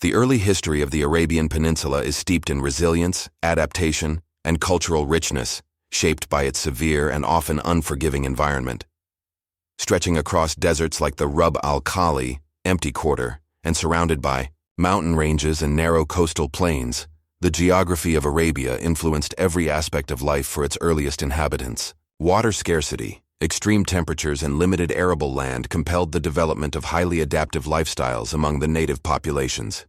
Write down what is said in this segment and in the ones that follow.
The early history of the Arabian Peninsula is steeped in resilience, adaptation, and cultural richness, shaped by its severe and often unforgiving environment. Stretching across deserts like the Rub al-Khali, empty quarter, and surrounded by mountain ranges and narrow coastal plains, the geography of Arabia influenced every aspect of life for its earliest inhabitants. Water scarcity, extreme temperatures, and limited arable land compelled the development of highly adaptive lifestyles among the native populations.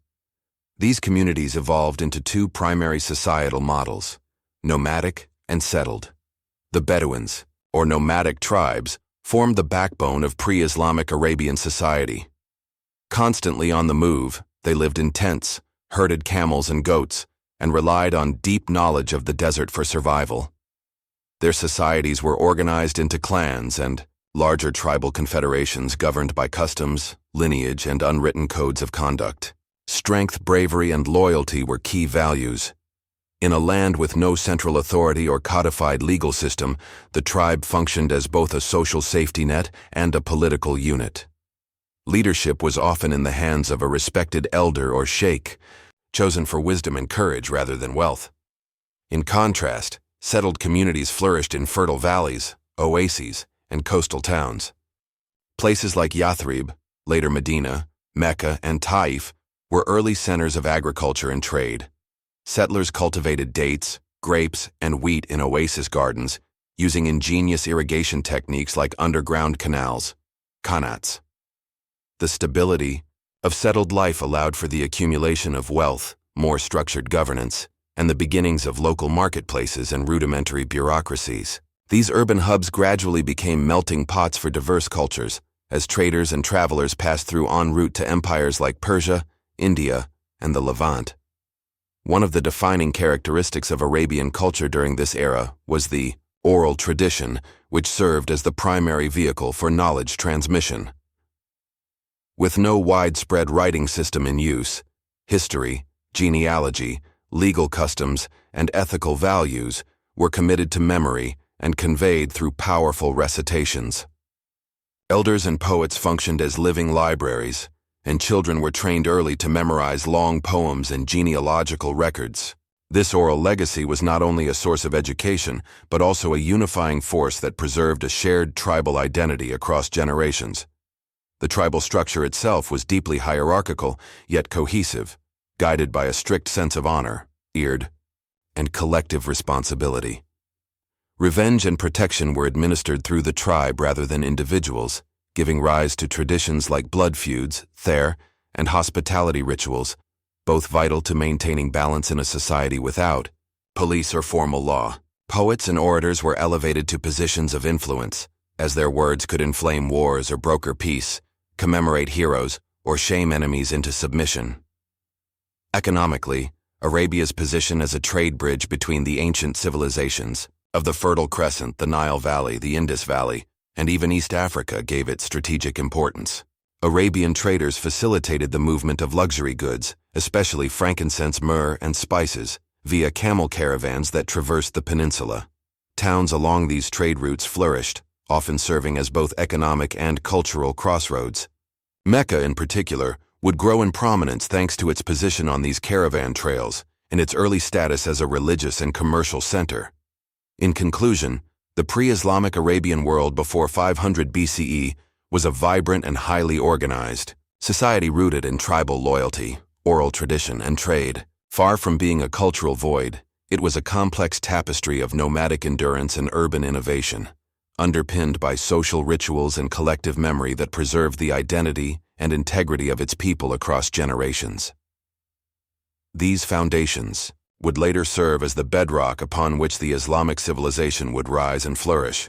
These communities evolved into two primary societal models: nomadic and settled. The Bedouins, or nomadic tribes, formed the backbone of pre-Islamic Arabian society. Constantly on the move, they lived in tents, herded camels and goats, and relied on deep knowledge of the desert for survival. Their societies were organized into clans and larger tribal confederations governed by customs, lineage, and unwritten codes of conduct. Strength, bravery, and loyalty were key values. In a land with no central authority or codified legal system, the tribe functioned as both a social safety net and a political unit. Leadership was often in the hands of a respected elder or sheikh, chosen for wisdom and courage rather than wealth. In contrast, settled communities flourished in fertile valleys, oases, and coastal towns. Places like Yathrib, later Medina, Mecca, and Taif were early centers of agriculture and trade. Settlers cultivated dates, grapes, and wheat in oasis gardens, using ingenious irrigation techniques like underground canals, qanats. The stability of settled life allowed for the accumulation of wealth, more structured governance, and the beginnings of local marketplaces and rudimentary bureaucracies. These urban hubs gradually became melting pots for diverse cultures, as traders and travelers passed through en route to empires like Persia, India, and the Levant. One of the defining characteristics of Arabian culture during this era was the oral tradition, which served as the primary vehicle for knowledge transmission. With no widespread writing system in use, history, genealogy, legal customs, and ethical values were committed to memory and conveyed through powerful recitations. Elders and poets functioned as living libraries, and children were trained early to memorize long poems and genealogical records. This oral legacy was not only a source of education, but also a unifying force that preserved a shared tribal identity across generations. The tribal structure itself was deeply hierarchical, yet cohesive, guided by a strict sense of honor, eared, and collective responsibility. Revenge and protection were administered through the tribe rather than individuals, giving rise to traditions like blood feuds, thair, and hospitality rituals, both vital to maintaining balance in a society without police or formal law. Poets and orators were elevated to positions of influence, as their words could inflame wars or broker peace, commemorate heroes, or shame enemies into submission. Economically, Arabia's position as a trade bridge between the ancient civilizations of the Fertile Crescent, the Nile Valley, the Indus Valley, and even East Africa gave it strategic importance. Arabian traders facilitated the movement of luxury goods, especially frankincense, myrrh, and spices, via camel caravans that traversed the peninsula. Towns along these trade routes flourished, often serving as both economic and cultural crossroads. Mecca, in particular, would grow in prominence thanks to its position on these caravan trails and its early status as a religious and commercial center. In conclusion, the pre-Islamic Arabian world before 500 BCE was a vibrant and highly organized society rooted in tribal loyalty, oral tradition, and trade. Far from being a cultural void, it was a complex tapestry of nomadic endurance and urban innovation, underpinned by social rituals and collective memory that preserved the identity and integrity of its people across generations. These foundations would later serve as the bedrock upon which the Islamic civilization would rise and flourish.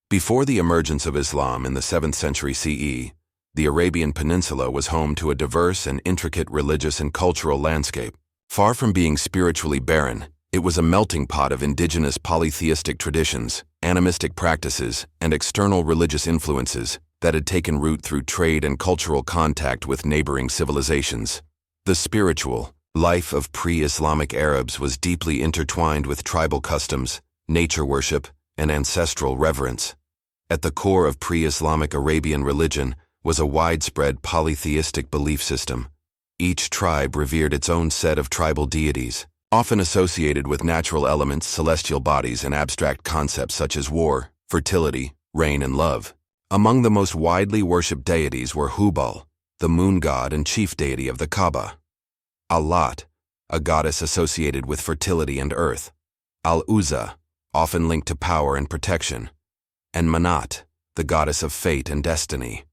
Before the emergence of Islam in the 7th century CE, the Arabian Peninsula was home to a diverse and intricate religious and cultural landscape. Far from being spiritually barren, it was a melting pot of indigenous polytheistic traditions, animistic practices, and external religious influences that had taken root through trade and cultural contact with neighboring civilizations. The spiritual life of pre-Islamic Arabs was deeply intertwined with tribal customs, nature worship, and ancestral reverence. At the core of pre-Islamic Arabian religion was a widespread polytheistic belief system. Each tribe revered its own set of tribal deities, often associated with natural elements, celestial bodies, and abstract concepts such as war, fertility, rain, and love. Among the most widely worshipped deities were Hubal, the moon god and chief deity of the Kaaba; Al-Lat, a goddess associated with fertility and earth; Al-Uzza, often linked to power and protection; and Manat, the goddess of fate and destiny.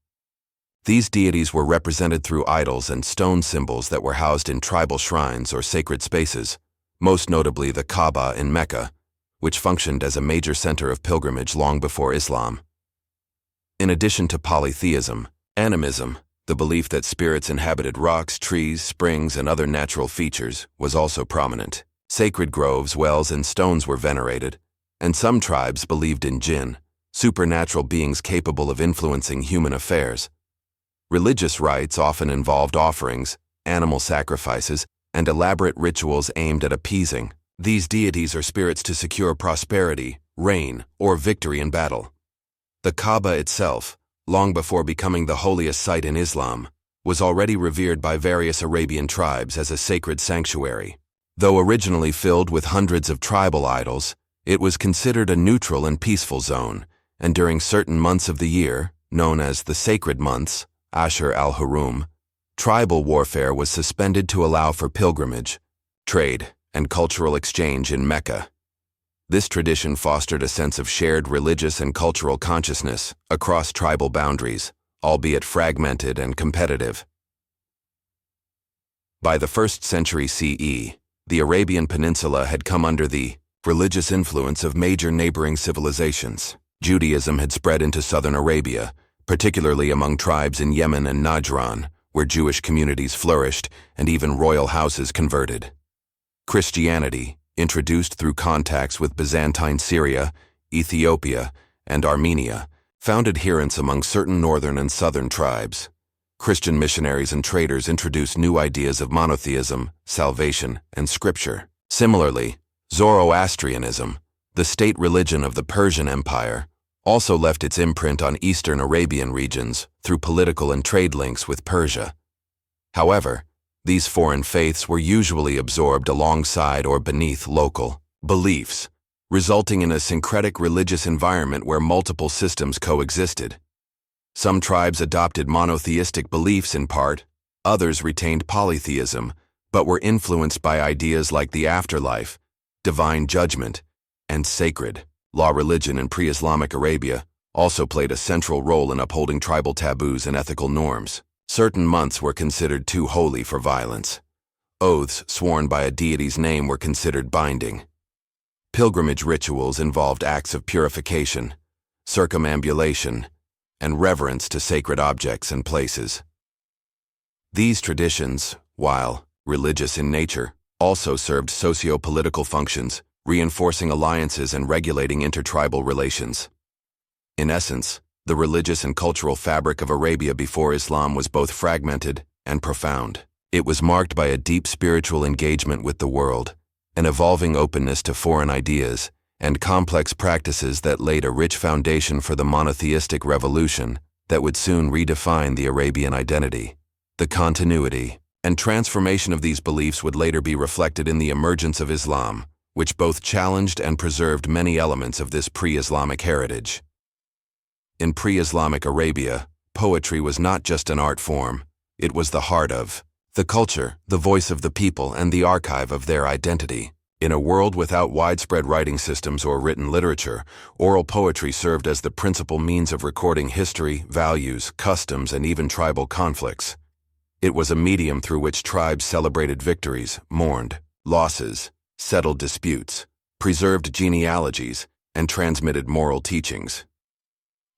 These deities were represented through idols and stone symbols that were housed in tribal shrines or sacred spaces, most notably the Kaaba in Mecca, which functioned as a major center of pilgrimage long before Islam. In addition to polytheism, animism, the belief that spirits inhabited rocks, trees, springs, and other natural features, was also prominent. Sacred groves, wells, and stones were venerated, and some tribes believed in jinn, supernatural beings capable of influencing human affairs. Religious rites often involved offerings, animal sacrifices, and elaborate rituals aimed at appeasing these deities or spirits to secure prosperity, rain, or victory in battle. The Kaaba itself, long before becoming the holiest site in Islam, was already revered by various Arabian tribes as a sacred sanctuary. Though originally filled with hundreds of tribal idols, it was considered a neutral and peaceful zone, and during certain months of the year, known as the sacred months, Ashur al-Hurum, tribal warfare was suspended to allow for pilgrimage, trade, and cultural exchange in Mecca. This tradition fostered a sense of shared religious and cultural consciousness across tribal boundaries, albeit fragmented and competitive. By the 1st century CE, the Arabian Peninsula had come under the religious influence of major neighboring civilizations. Judaism had spread into southern Arabia, particularly among tribes in Yemen and Najran, where Jewish communities flourished and even royal houses converted. Christianity, introduced through contacts with Byzantine Syria, Ethiopia, and Armenia, found adherents among certain northern and southern tribes. Christian missionaries and traders introduced new ideas of monotheism, salvation, and scripture. Similarly, Zoroastrianism, the state religion of the Persian Empire, also left its imprint on Eastern Arabian regions through political and trade links with Persia. However, these foreign faiths were usually absorbed alongside or beneath local beliefs, resulting in a syncretic religious environment where multiple systems coexisted. Some tribes adopted monotheistic beliefs in part, others retained polytheism, but were influenced by ideas like the afterlife, divine judgment, and sacred law. Religion in pre-Islamic Arabia also played a central role in upholding tribal taboos and ethical norms. Certain months were considered too holy for violence. Oaths sworn by a deity's name were considered binding. Pilgrimage rituals involved acts of purification, circumambulation, and reverence to sacred objects and places. These traditions, while religious in nature, also served socio-political functions, reinforcing alliances and regulating intertribal relations. In essence, the religious and cultural fabric of Arabia before Islam was both fragmented and profound. It was marked by a deep spiritual engagement with the world, an evolving openness to foreign ideas, and complex practices that laid a rich foundation for the monotheistic revolution that would soon redefine the Arabian identity. The continuity and transformation of these beliefs would later be reflected in the emergence of Islam, which both challenged and preserved many elements of this pre-Islamic heritage. In pre-Islamic Arabia, poetry was not just an art form, it was the heart of the culture, the voice of the people, and the archive of their identity. In a world without widespread writing systems or written literature, oral poetry served as the principal means of recording history, values, customs, and even tribal conflicts. It was a medium through which tribes celebrated victories, mourned losses, settled disputes, preserved genealogies, and transmitted moral teachings.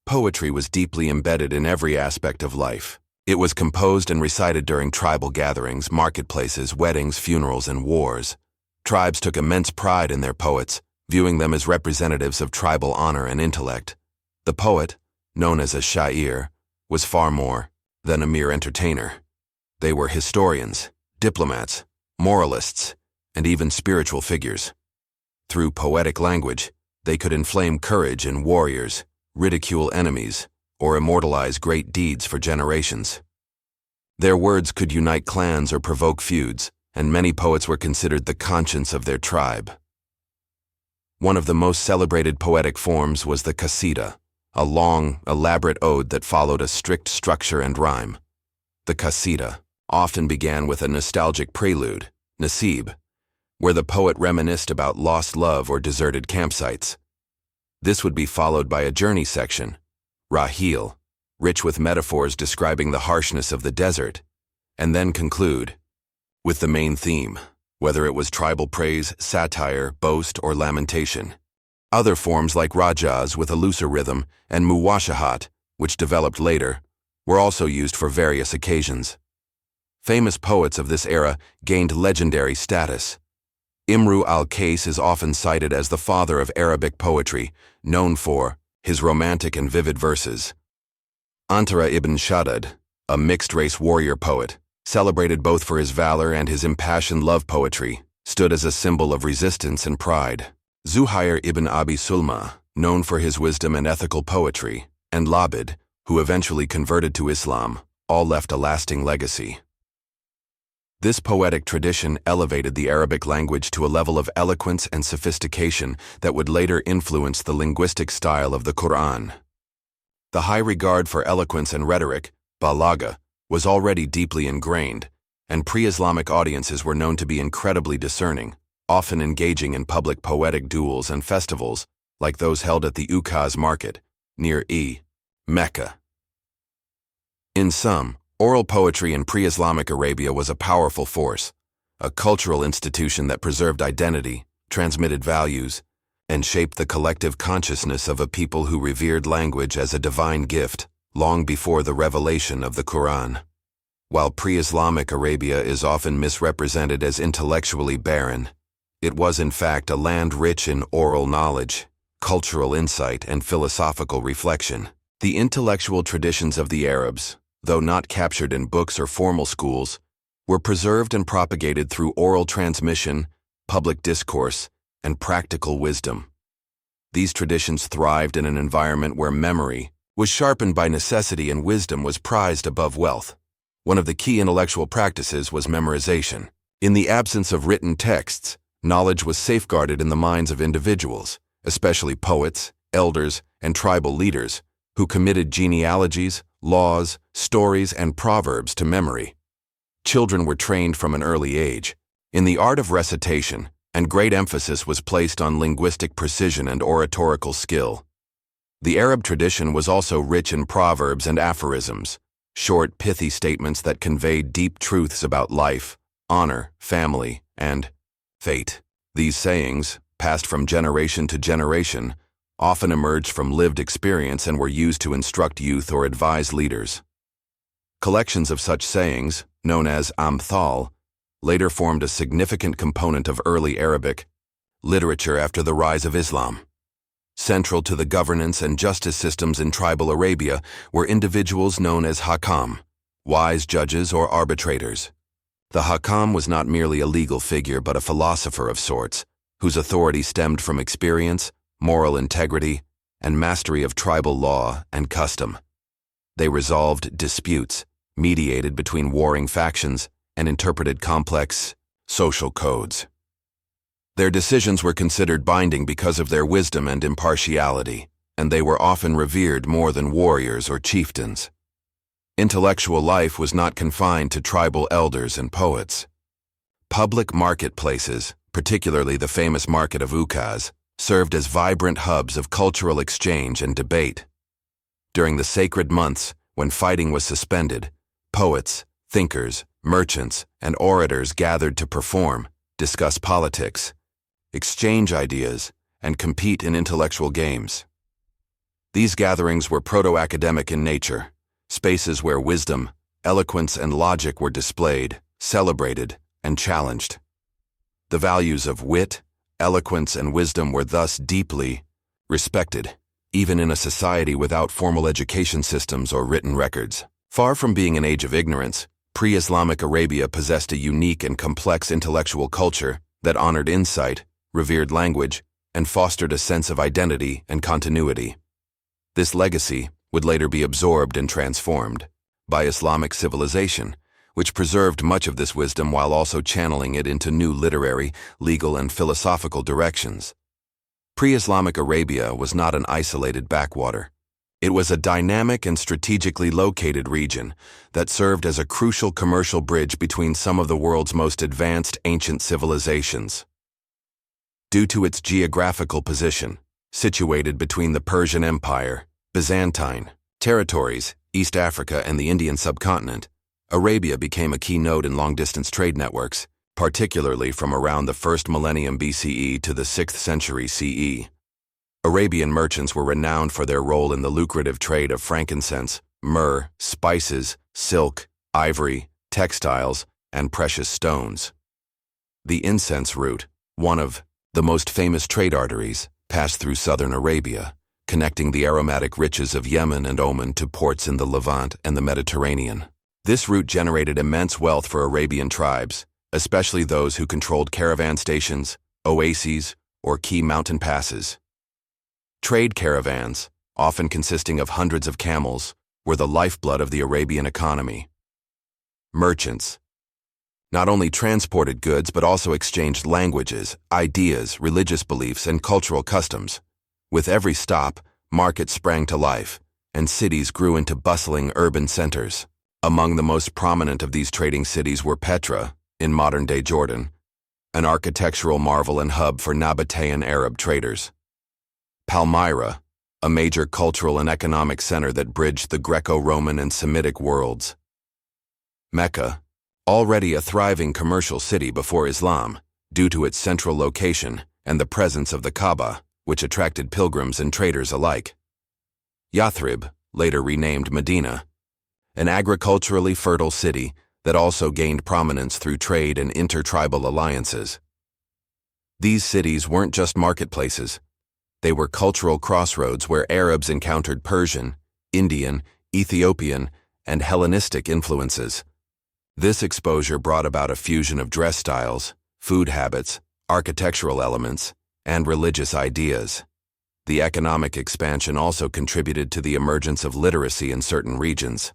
Poetry was deeply embedded in every aspect of life. It was composed and recited during tribal gatherings, marketplaces, weddings, funerals, and wars. Tribes took immense pride in their poets, viewing them as representatives of tribal honor and intellect. The poet, known as a sha'ir, was far more than a mere entertainer. They were historians, diplomats, moralists, and even spiritual figures. Through poetic language, they could inflame courage in warriors, ridicule enemies, or immortalize great deeds for generations. Their words could unite clans or provoke feuds, and many poets were considered the conscience of their tribe. One of the most celebrated poetic forms was the qasida, a long, elaborate ode that followed a strict structure and rhyme. The qasida often began with a nostalgic prelude, nasib, where the poet reminisced about lost love or deserted campsites. This would be followed by a journey section, rahil, rich with metaphors describing the harshness of the desert, and then conclude with the main theme, whether it was tribal praise, satire, boast, or lamentation. Other forms like rajas with a looser rhythm and muwashahat, which developed later, were also used for various occasions. Famous poets of this era gained legendary status. Imru al-Qais is often cited as the father of Arabic poetry, known for his romantic and vivid verses. Antara ibn Shaddad, a mixed-race warrior poet, celebrated both for his valor and his impassioned love poetry, stood as a symbol of resistance and pride. Zuhair ibn Abi Sulma, known for his wisdom and ethical poetry, and Labid, who eventually converted to Islam, all left a lasting legacy. This poetic tradition elevated the Arabic language to a level of eloquence and sophistication that would later influence the linguistic style of the Quran. The high regard for eloquence and rhetoric, balagha, was already deeply ingrained, and pre-Islamic audiences were known to be incredibly discerning, often engaging in public poetic duels and festivals like those held at the Ukaz market, near Mecca. In sum, oral poetry in pre-Islamic Arabia was a powerful force, a cultural institution that preserved identity, transmitted values, and shaped the collective consciousness of a people who revered language as a divine gift long before the revelation of the Quran. While pre-Islamic Arabia is often misrepresented as intellectually barren, it was in fact a land rich in oral knowledge, cultural insight, and philosophical reflection. The intellectual traditions of the Arabs, though not captured in books or formal schools, were preserved and propagated through oral transmission, public discourse, and practical wisdom. These traditions thrived in an environment where memory was sharpened by necessity and wisdom was prized above wealth. One of the key intellectual practices was memorization. In the absence of written texts, knowledge was safeguarded in the minds of individuals, especially poets, elders, and tribal leaders, who committed genealogies, laws, stories, and proverbs to memory. Children were trained from an early age in the art of recitation, and great emphasis was placed on linguistic precision and oratorical skill. The Arab tradition was also rich in proverbs and aphorisms, short, pithy statements that conveyed deep truths about life, honor, family, and fate. These sayings, passed from generation to generation, often emerged from lived experience and were used to instruct youth or advise leaders. Collections of such sayings, known as amthal, later formed a significant component of early Arabic literature after the rise of Islam. Central to the governance and justice systems in tribal Arabia were individuals known as hakam, wise judges or arbitrators. The hakam was not merely a legal figure but a philosopher of sorts, whose authority stemmed from experience, moral integrity, and mastery of tribal law and custom. They resolved disputes, mediated between warring factions, and interpreted complex social codes. Their decisions were considered binding because of their wisdom and impartiality, and they were often revered more than warriors or chieftains. Intellectual life was not confined to tribal elders and poets. Public marketplaces, particularly the famous market of Ukaz, served as vibrant hubs of cultural exchange and debate. During the sacred months, when fighting was suspended, poets, thinkers, merchants, and orators gathered to perform, discuss politics, exchange ideas, and compete in intellectual games. These gatherings were proto-academic in nature, spaces where wisdom, eloquence, and logic were displayed, celebrated, and challenged. The values of wit, eloquence, and wisdom were thus deeply respected, even in a society without formal education systems or written records. Far from being an age of ignorance, pre-Islamic Arabia possessed a unique and complex intellectual culture that honored insight, revered language, and fostered a sense of identity and continuity. This legacy would later be absorbed and transformed by Islamic civilization, which preserved much of this wisdom while also channeling it into new literary, legal, and philosophical directions. Pre-Islamic Arabia was not an isolated backwater. It was a dynamic and strategically located region that served as a crucial commercial bridge between some of the world's most advanced ancient civilizations. Due to its geographical position, situated between the Persian Empire, Byzantine territories, East Africa, and the Indian subcontinent, Arabia became a key node in long-distance trade networks, particularly from around the 1st millennium BCE to the 6th century CE. Arabian merchants were renowned for their role in the lucrative trade of frankincense, myrrh, spices, silk, ivory, textiles, and precious stones. The incense route, one of the most famous trade arteries, passed through southern Arabia, connecting the aromatic riches of Yemen and Oman to ports in the Levant and the Mediterranean. This route generated immense wealth for Arabian tribes, especially those who controlled caravan stations, oases, or key mountain passes. Trade caravans, often consisting of hundreds of camels, were the lifeblood of the Arabian economy. Merchants not only transported goods but also exchanged languages, ideas, religious beliefs, and cultural customs. With every stop, markets sprang to life, and cities grew into bustling urban centers. Among the most prominent of these trading cities were Petra, in modern-day Jordan, an architectural marvel and hub for Nabataean Arab traders; Palmyra, a major cultural and economic center that bridged the Greco-Roman and Semitic worlds; Mecca, already a thriving commercial city before Islam, due to its central location and the presence of the Kaaba, which attracted pilgrims and traders alike; Yathrib, later renamed Medina, an agriculturally fertile city that also gained prominence through trade and intertribal alliances. These cities weren't just marketplaces. They were cultural crossroads where Arabs encountered Persian, Indian, Ethiopian, and Hellenistic influences. This exposure brought about a fusion of dress styles, food habits, architectural elements, and religious ideas. The economic expansion also contributed to the emergence of literacy in certain regions.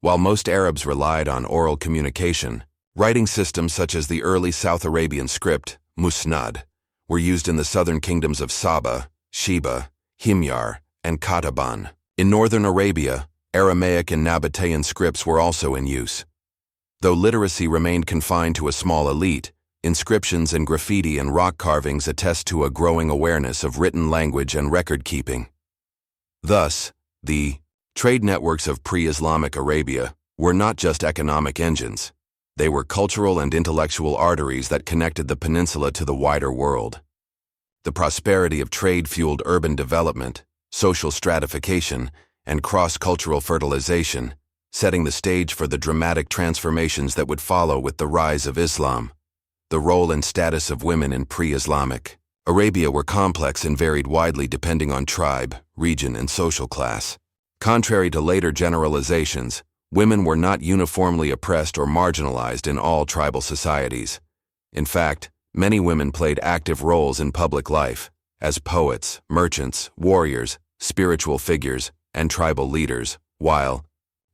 While most Arabs relied on oral communication, writing systems such as the early South Arabian script, Musnad, were used in the southern kingdoms of Saba, Sheba, Himyar, and Qataban. In northern Arabia, Aramaic and Nabataean scripts were also in use. Though literacy remained confined to a small elite, inscriptions and graffiti and rock carvings attest to a growing awareness of written language and record-keeping. Thus, the trade networks of pre-Islamic Arabia were not just economic engines. They were cultural and intellectual arteries that connected the peninsula to the wider world. The prosperity of trade fueled urban development, social stratification, and cross-cultural fertilization, setting the stage for the dramatic transformations that would follow with the rise of Islam. The role and status of women in pre-Islamic Arabia were complex and varied widely depending on tribe, region, and social class. Contrary to later generalizations, women were not uniformly oppressed or marginalized in all tribal societies. In fact, many women played active roles in public life, as poets, merchants, warriors, spiritual figures, and tribal leaders, while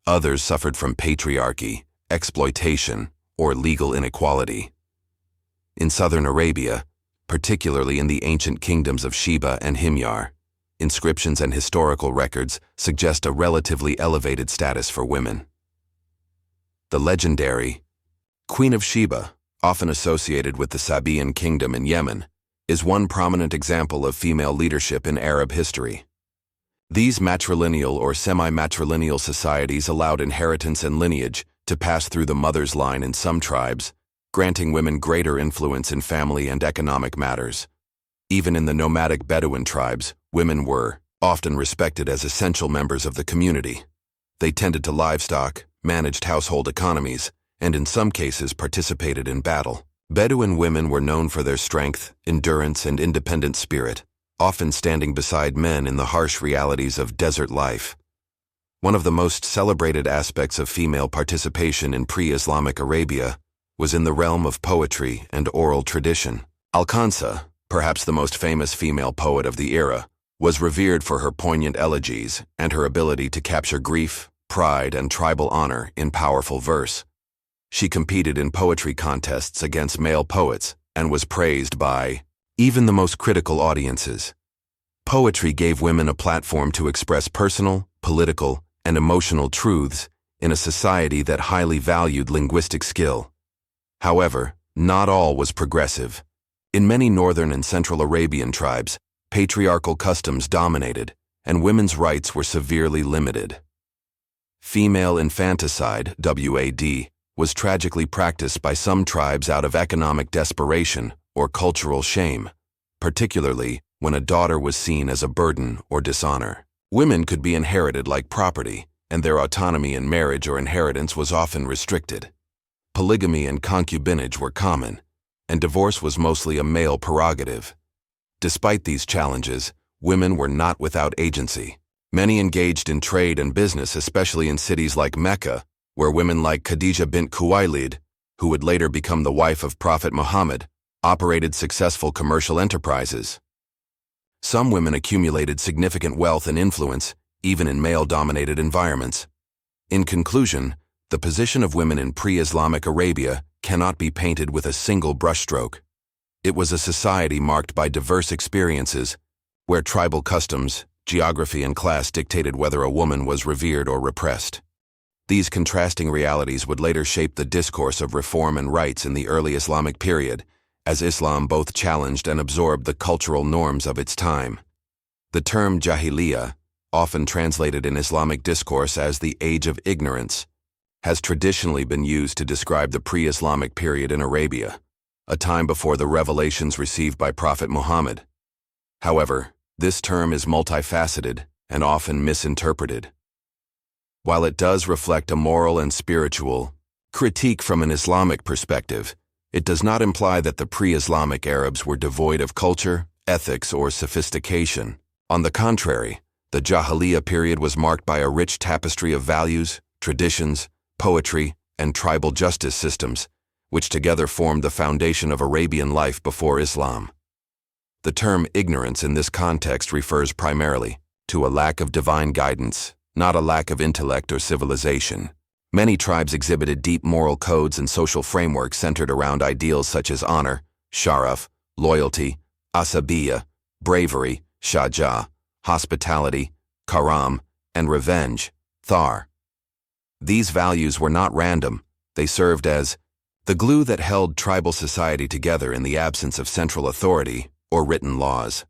others suffered from patriarchy, exploitation, or legal inequality. In southern Arabia, particularly in the ancient kingdoms of Sheba and Himyar, inscriptions and historical records suggest a relatively elevated status for women. The legendary Queen of Sheba, often associated with the Sabaean kingdom in Yemen, is one prominent example of female leadership in Arab history. These matrilineal or semi-matrilineal societies allowed inheritance and lineage to pass through the mother's line in some tribes, granting women greater influence in family and economic matters. Even in the nomadic Bedouin tribes, women were often respected as essential members of the community. They tended to livestock, managed household economies, and in some cases participated in battle. Bedouin women were known for their strength, endurance, and independent spirit, often standing beside men in the harsh realities of desert life. One of the most celebrated aspects of female participation in pre-Islamic Arabia was in the realm of poetry and oral tradition. Alkansa, perhaps the most famous female poet of the era, was revered for her poignant elegies and her ability to capture grief, pride, and tribal honor in powerful verse. She competed in poetry contests against male poets and was praised by even the most critical audiences. Poetry gave women a platform to express personal, political, and emotional truths in a society that highly valued linguistic skill. However, not all was progressive. In many northern and central Arabian tribes, patriarchal customs dominated, and women's rights were severely limited. Female infanticide, WAD, was tragically practiced by some tribes out of economic desperation or cultural shame, particularly when a daughter was seen as a burden or dishonor. Women could be inherited like property, and their autonomy in marriage or inheritance was often restricted. Polygamy and concubinage were common, and divorce was mostly a male prerogative. Despite these challenges, women were not without agency. Many engaged in trade and business, especially in cities like Mecca, where women like Khadija bint Khuwaylid, who would later become the wife of Prophet Muhammad, operated successful commercial enterprises. Some women accumulated significant wealth and influence, even in male-dominated environments. In conclusion, the position of women in pre-Islamic Arabia cannot be painted with a single brushstroke. It was a society marked by diverse experiences, where tribal customs, geography, and class dictated whether a woman was revered or repressed. These contrasting realities would later shape the discourse of reform and rights in the early Islamic period, as Islam both challenged and absorbed the cultural norms of its time. The term Jahiliyyah, often translated in Islamic discourse as the Age of Ignorance, has traditionally been used to describe the pre-Islamic period in Arabia, a time before the revelations received by Prophet Muhammad. However, this term is multifaceted and often misinterpreted. While it does reflect a moral and spiritual critique from an Islamic perspective, it does not imply that the pre-Islamic Arabs were devoid of culture, ethics, or sophistication. On the contrary, the Jahiliyyah period was marked by a rich tapestry of values, traditions, poetry, and tribal justice systems, which together formed the foundation of Arabian life before Islam. The term ignorance in this context refers primarily to a lack of divine guidance, not a lack of intellect or civilization. Many tribes exhibited deep moral codes and social frameworks centered around ideals such as honor, sharaf, loyalty, asabiyya, bravery, shaja, hospitality, karam, and revenge, thar. These values were not random. They served as the glue that held tribal society together in the absence of central authority or written laws.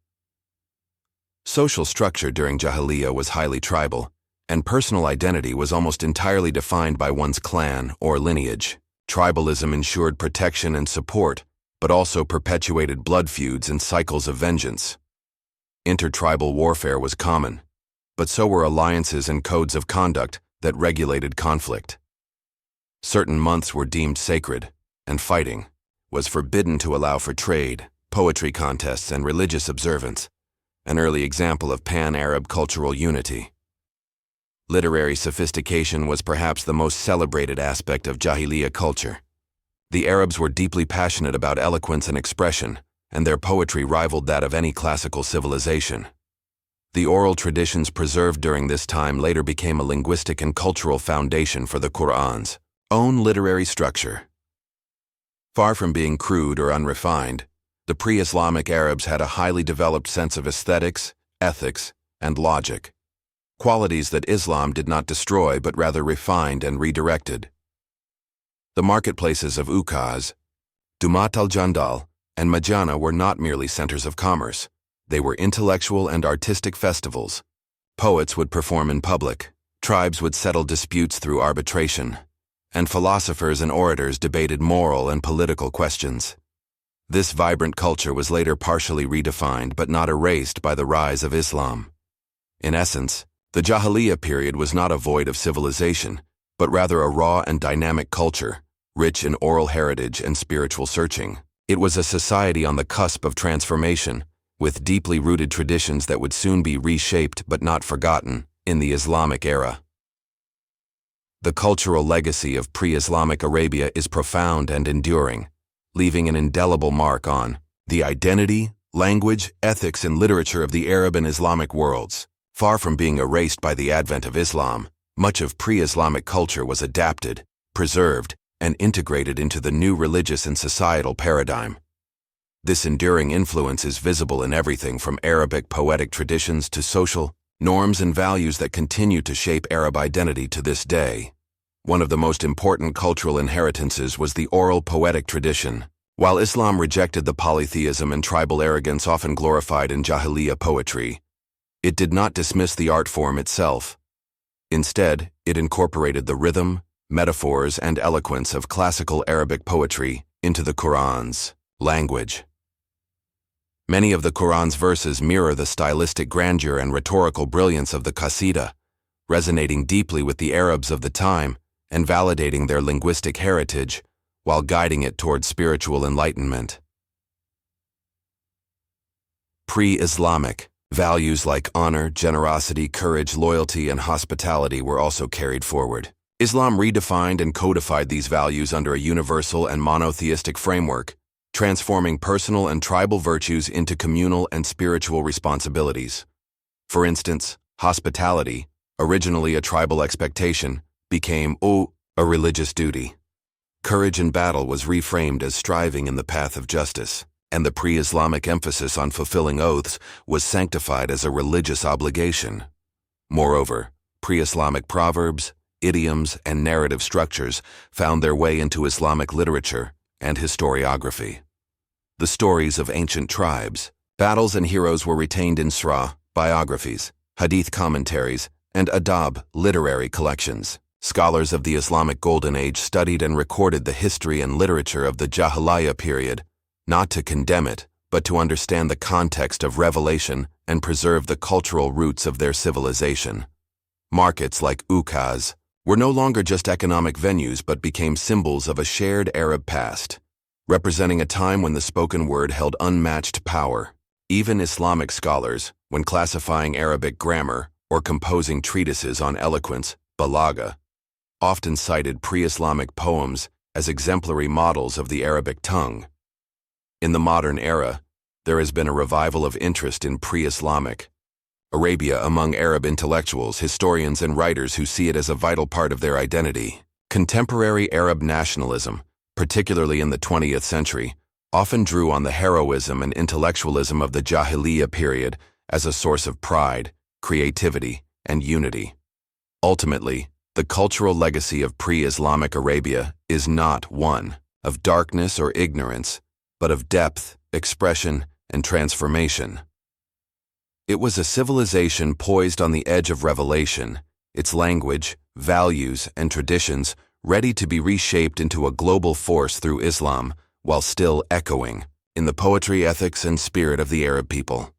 Social structure during Jahiliyyah was highly tribal, and personal identity was almost entirely defined by one's clan or lineage. Tribalism ensured protection and support, but also perpetuated blood feuds and cycles of vengeance. Intertribal warfare was common, but so were alliances and codes of conduct that regulated conflict. Certain months were deemed sacred, and fighting was forbidden to allow for trade, poetry contests, and religious observance, an early example of pan-Arab cultural unity. Literary sophistication was perhaps the most celebrated aspect of Jahiliyyah culture. The Arabs were deeply passionate about eloquence and expression, and their poetry rivaled that of any classical civilization. The oral traditions preserved during this time later became a linguistic and cultural foundation for the Qur'an's own literary structure. Far from being crude or unrefined, the pre-Islamic Arabs had a highly developed sense of aesthetics, ethics, and logic, qualities that Islam did not destroy but rather refined and redirected. The marketplaces of Ukaz, Dumat al-Jandal, and Majana were not merely centers of commerce. They were intellectual and artistic festivals. Poets would perform in public, tribes would settle disputes through arbitration, and philosophers and orators debated moral and political questions. This vibrant culture was later partially redefined but not erased by the rise of Islam. In essence, the Jahiliyyah period was not a void of civilization, but rather a raw and dynamic culture, rich in oral heritage and spiritual searching. It was a society on the cusp of transformation, with deeply rooted traditions that would soon be reshaped but not forgotten in the Islamic era. The cultural legacy of pre-Islamic Arabia is profound and enduring, leaving an indelible mark on the identity, language, ethics, and literature of the Arab and Islamic worlds. Far from being erased by the advent of Islam, much of pre-Islamic culture was adapted, preserved, and integrated into the new religious and societal paradigm. This enduring influence is visible in everything from Arabic poetic traditions to social norms and values that continue to shape Arab identity to this day. One of the most important cultural inheritances was the oral poetic tradition. While Islam rejected the polytheism and tribal arrogance often glorified in Jahiliyyah poetry, it did not dismiss the art form itself. Instead, it incorporated the rhythm, metaphors, and eloquence of classical Arabic poetry into the Quran's language. Many of the Quran's verses mirror the stylistic grandeur and rhetorical brilliance of the Qasida, resonating deeply with the Arabs of the time and validating their linguistic heritage while guiding it toward spiritual enlightenment. Pre-Islamic values like honor, generosity, courage, loyalty, and hospitality were also carried forward. Islam redefined and codified these values under a universal and monotheistic framework, transforming personal and tribal virtues into communal and spiritual responsibilities. For instance, hospitality, originally a tribal expectation, became a religious duty. Courage in battle was reframed as striving in the path of justice, and the pre-Islamic emphasis on fulfilling oaths was sanctified as a religious obligation. Moreover, pre-Islamic proverbs, idioms, and narrative structures found their way into Islamic literature and historiography. The stories of ancient tribes, battles, and heroes were retained in sira, biographies, hadith commentaries, and adab, literary collections. Scholars of the Islamic Golden Age studied and recorded the history and literature of the Jahiliyyah period, not to condemn it, but to understand the context of revelation and preserve the cultural roots of their civilization. Markets like ukaz were no longer just economic venues but became symbols of a shared Arab past, representing a time when the spoken word held unmatched power. Even Islamic scholars, when classifying Arabic grammar or composing treatises on eloquence, balagha, often cited pre-Islamic poems as exemplary models of the Arabic tongue. In the modern era, there has been a revival of interest in pre-Islamic Arabia among Arab intellectuals, historians, and writers who see it as a vital part of their identity. Contemporary Arab nationalism, particularly in the 20th century, often drew on the heroism and intellectualism of the Jahiliyyah period as a source of pride, creativity, and unity. Ultimately, the cultural legacy of pre-Islamic Arabia is not one of darkness or ignorance, but of depth, expression, and transformation. It was a civilization poised on the edge of revelation, its language, values, and traditions ready to be reshaped into a global force through Islam, while still echoing in the poetry, ethics, and spirit of the Arab people.